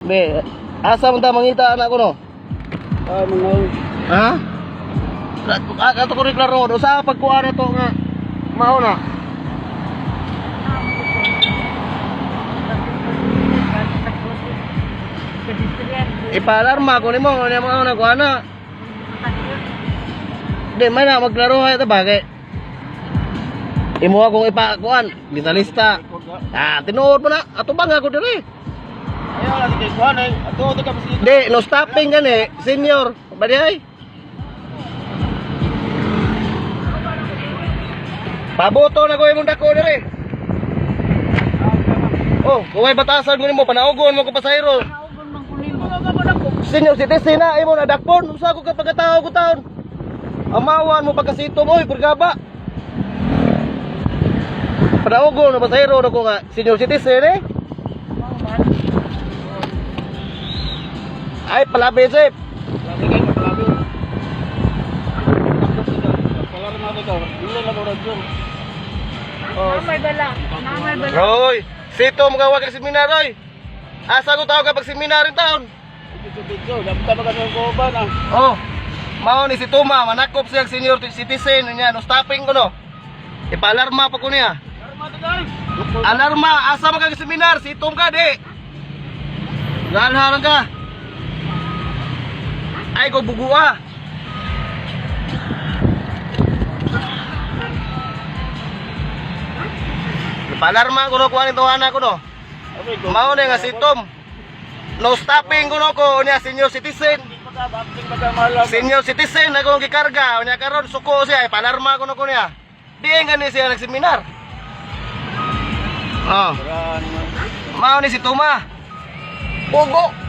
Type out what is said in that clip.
Be, asa man ta mangita anak ko no? Mga Ha? Ato ko rin klaro, sa pagkuha na to nga mao na. Ipalarma ko nimo ano mao na kuha na. Di man na maglaro ay ta bagay. Imo akong ipakuan, litalista. Ah, tinuod mo na. Ato bang ako diri? ayaw lagi kay kuan ay ato ka basi. Di, no stopping gani, senior. Badiay. Paboto na ko imong dako diri. Oh, kuway batasan ko nimo panaugon mo ko pasahero. Senior citizen na imo na dakpon, usa ko ka pagkatao ko taon. Amawan mo pagkasito mo, bergaba. Panaugon na pasahero na ko nga senior citizen eh. Ay, palabi, Sip. Lagi kay palabi. Palabi na to. Dili na mo radyo. Namay bala. Roy, sito mo gawag ka seminar, Roy. Asa ko tawag kapag seminar yung taon? Video, dapat ba kanang ko ba na? Oh, mao ni si Tuma, manakop siya senior citizen niya, no stopping ko no. Ipa-alarma pa ko niya. Arma to dai. Alarma, asa man kag seminar, si Tom ka di. Galharan ka. Ay ko bugua. Ipa-alarma ko no kuha ni tawanan ko no. Mao ni nga si Tom. No stopping ko no ko niya senior citizen. Senior citizen na kung gikarga, nya karon suko siya, ipalarma ko na ko niya. Di ngani siya nagseminar. Oh. Mao ni si Tuma. Bogo.